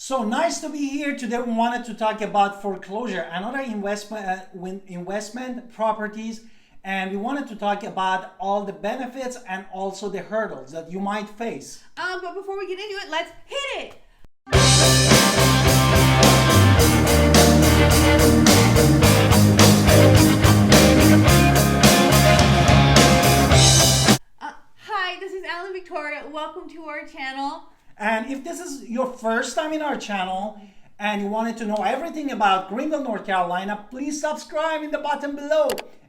So nice to be here. Today we wanted to talk about foreclosure, another investment properties, and we wanted to talk about all the benefits and also the hurdles that you might face. But before we get into it, let's hit it. Hi, this is Alan Victoria. Welcome to our channel. And if this is your first time in our channel and you wanted to know everything about Greenville, North Carolina, please subscribe in the button below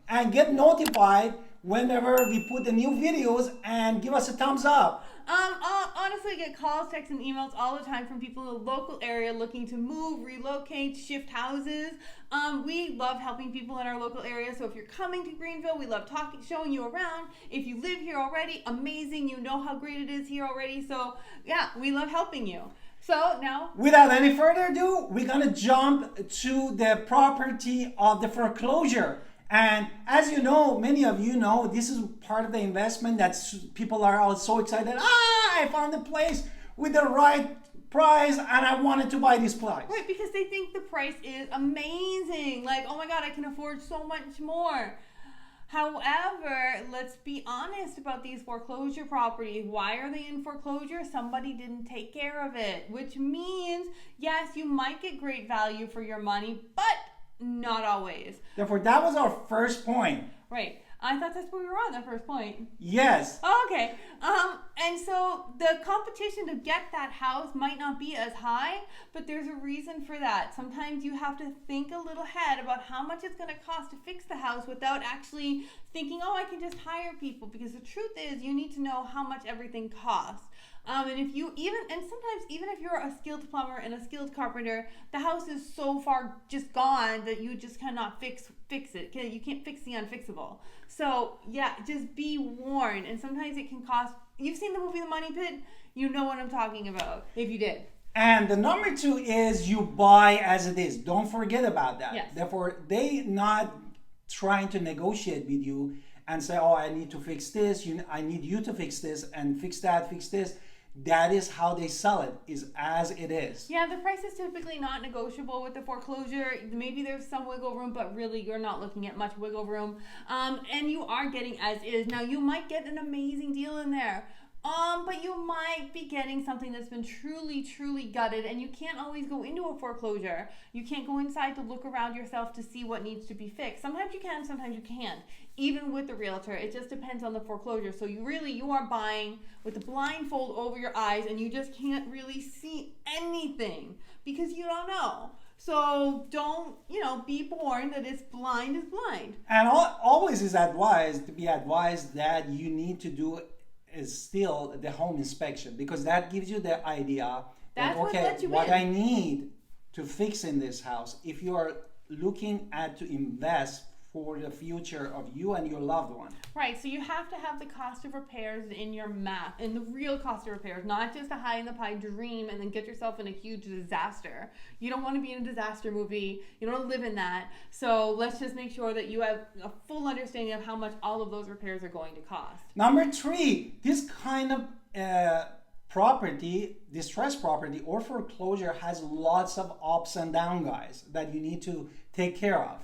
and get notified whenever we put the new videos, and give us a thumbs up. Honestly, I get calls, texts, and emails all the time from people in the local area looking to move, relocate, shift houses. We love helping people in our local area. So if you're coming to Greenville, we love showing you around. If you live here already, amazing. You know how great it is here already. So yeah, we love helping you. So now, without any further ado, we're gonna jump to the property of the foreclosure. And as you know, many of you know, this is part of the investment that people are all so excited. I found a place with the right price and I wanted to buy this place. Right, because they think the price is amazing. Like, oh my God, I can afford so much more. However, let's be honest about these foreclosure properties. Why are they in foreclosure? Somebody didn't take care of it, which means, yes, you might get great value for your money, but not always. Therefore, that was our first point. Right. I thought that's where we were on, the first point. Yes. Oh, okay. And so the competition to get that house might not be as high, but there's a reason for that. Sometimes you have to think a little ahead about how much it's going to cost to fix the house without actually thinking, oh, I can just hire people. Because the truth is, you need to know how much everything costs. And if you sometimes even if you're a skilled plumber and a skilled carpenter, the house is so far just gone that you just cannot fix it. You can't fix the unfixable. So yeah, just be warned. And sometimes it can cost. You've seen the movie The Money Pit. You know what I'm talking about. If you did. And the number two is you buy as it is. Don't forget about that. Yes. Therefore, they not trying to negotiate with you and say, oh, I need to fix this. I need you to fix this and fix that, fix this. That is how they sell it, is as it is. Yeah, the price is typically not negotiable with the foreclosure. Maybe there's some wiggle room, but really you're not looking at much wiggle room. And you are getting as is. Now, you might get an amazing deal in there. But you might be getting something that's been truly, truly gutted, and you can't always go into a foreclosure. You can't go inside to look around yourself to see what needs to be fixed. Sometimes you can, sometimes you can't. Even with the realtor, it just depends on the foreclosure. So you are buying with the blindfold over your eyes, and you just can't really see anything because you don't know. So don't, be warned that it's blind is blind. And always is advised that you need to do is still the home inspection, because that gives you the idea that, okay, what I need to fix in this house, if you are looking at to invest for the future of you and your loved one. Right, so you have to have the cost of repairs in your math, and the real cost of repairs, not just a high in the pie dream and then get yourself in a huge disaster. You don't want to be in a disaster movie. You don't want to live in that. So let's just make sure that you have a full understanding of how much all of those repairs are going to cost. Number three, this kind of property, distressed property or foreclosure has lots of ups and downs, guys, that you need to take care of.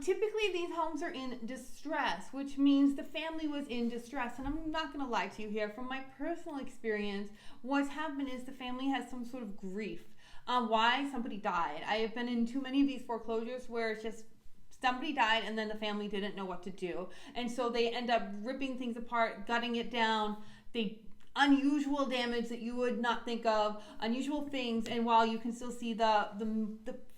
Typically these homes are in distress, which means the family was in distress. And I'm not going to lie to you here. From my personal experience, what's happened is the family has some sort of grief. Why? Somebody died. I have been in too many of these foreclosures where it's just somebody died and then the family didn't know what to do. And so they end up ripping things apart, gutting it down. Unusual damage that you would not think of, unusual things, and while you can still see the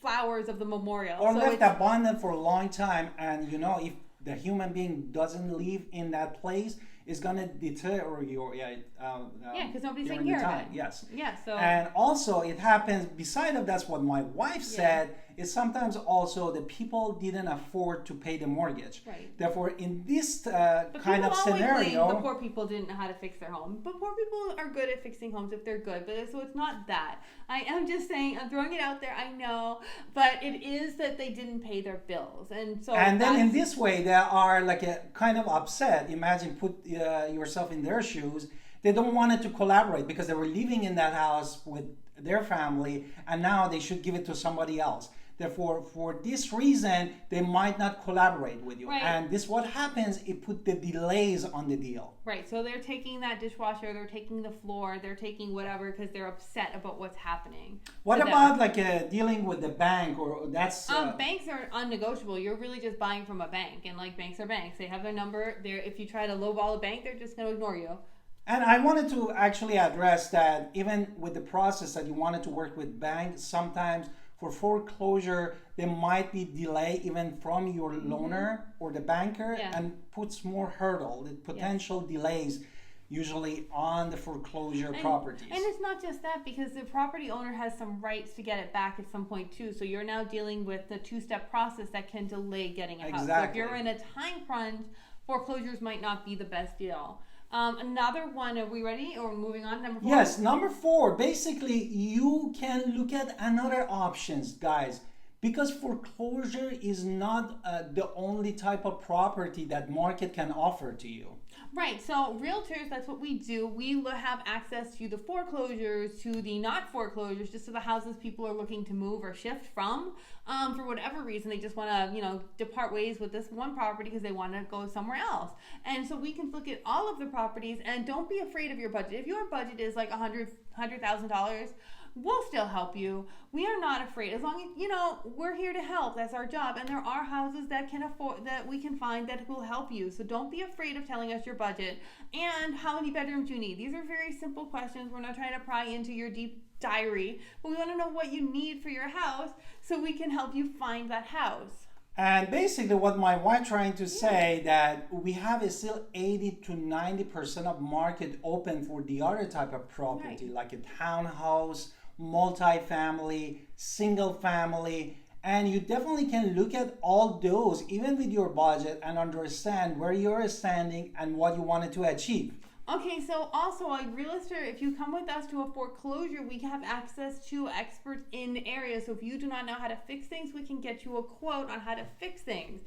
flowers of the memorial. Or left abandoned for a long time, and if the human being doesn't live in that place, it's gonna deteriorate. Because nobody's taking care of it. Yes. Yeah. So. And also, it happens. Beside of that's what my wife said. Is sometimes also the people didn't afford to pay the mortgage. Right. Therefore, in this kind of scenario, the poor people didn't know how to fix their home. But poor people are good at fixing homes if they're good. But so it's not that. I am just saying. I'm throwing it out there. I know, but it is that they didn't pay their bills, and so. And then in this way, they are like a kind of upset. Imagine put yourself in their shoes. They don't want it to collaborate because they were living in that house with their family, and now they should give it to somebody else. Therefore, for this reason, they might not collaborate with you. Right. And this what happens, it put the delays on the deal. Right, so they're taking that dishwasher, they're taking the floor, they're taking whatever because they're upset about what's happening. What about like dealing with the bank, or that's... Banks are unnegotiable. You're really just buying from a bank, and like banks are banks. They have their number. If you try to lowball a bank, they're just going to ignore you. And I wanted to actually address that even with the process that you wanted to work with banks, sometimes for foreclosure, there might be delay even from your loaner or the banker, and puts more hurdle, the potential delays usually on the foreclosure properties. And it's not just that, because the property owner has some rights to get it back at some point too. So you're now dealing with the two-step process that can delay getting a house. So if you're in a time crunch, foreclosures might not be the best deal. Another one, are we ready or moving on? Number 4? Yes, number 4. Basically, you can look at another options, guys, because foreclosure is not the only type of property that market can offer to you. Right, so realtors, that's what we do. We have access to the foreclosures, to the not foreclosures, just to the houses people are looking to move or shift from. For whatever reason, they just want to, depart ways with this one property because they want to go somewhere else. And so we can look at all of the properties, and don't be afraid of your budget. If your budget is like $100,000, we'll still help you. We are not afraid. As long as, we're here to help. That's our job. And there are houses that we can find that will help you. So don't be afraid of telling us your budget and how many bedrooms you need. These are very simple questions. We're not trying to pry into your deep diary, but we want to know what you need for your house so we can help you find that house. And basically what my wife trying to say that we have is still 80 to 90% of market open for the other type of property, like a townhouse, multi-family, single family, and you definitely can look at all those even with your budget and understand where you're standing and what you wanted to achieve. Okay, so also a realtor, if you come with us to a foreclosure, we have access to experts in the area. So if you do not know how to fix things, we can get you a quote on how to fix things.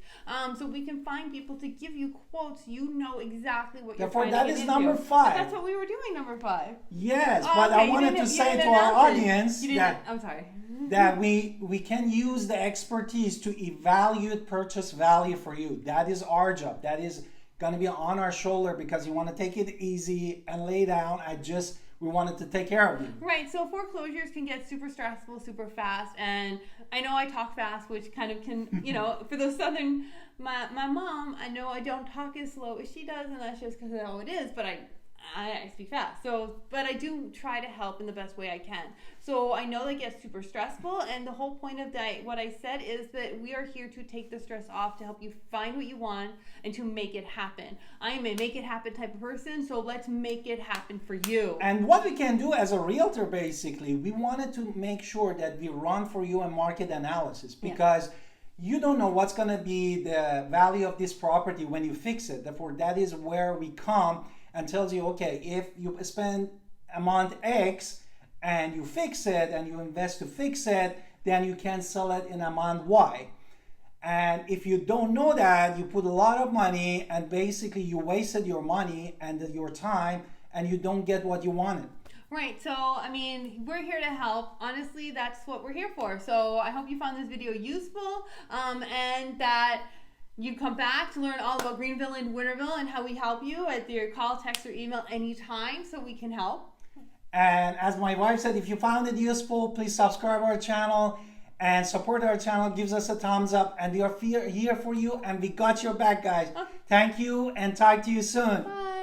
So we can find people to give you quotes. You know exactly what you're trying to get into. That is number 5. But that's what we were doing, number 5. Yes, but I wanted to say to our audience that I'm sorry. that we can use the expertise to evaluate purchase value for you. That is our job. That is going to be on our shoulder because you want to take it easy and lay down. We wanted to take care of you. Right, so foreclosures can get super stressful, super fast, and I know I talk fast, which kind of can, for those southern, my mom, I know I don't talk as slow as she does, and that's just because of how it is, but I speak fast. But I do try to help in the best way I can. So I know that gets super stressful, and the whole point of what I said is that we are here to take the stress off, to help you find what you want and to make it happen. I am a make it happen type of person, so let's make it happen for you. And what we can do as a realtor, basically, we wanted to make sure that we run for you a market analysis, because you don't know what's going to be the value of this property when you fix it. Therefore, that is where we come and tells you, okay, if you spend amount X and you fix it and you invest to fix it, then you can sell it in amount Y. And if you don't know that, you put a lot of money and basically you wasted your money and your time and you don't get what you wanted. Right, so we're here to help. Honestly, that's what we're here for. So I hope you found this video useful, and that you come back to learn all about Greenville and Winterville and how we help you at your call, text, or email anytime so we can help. And as my wife said, if you found it useful, please subscribe our channel and support our channel. Gives us a thumbs up, and we are here for you, and we got your back, guys. Okay. Thank you, and talk to you soon. Bye.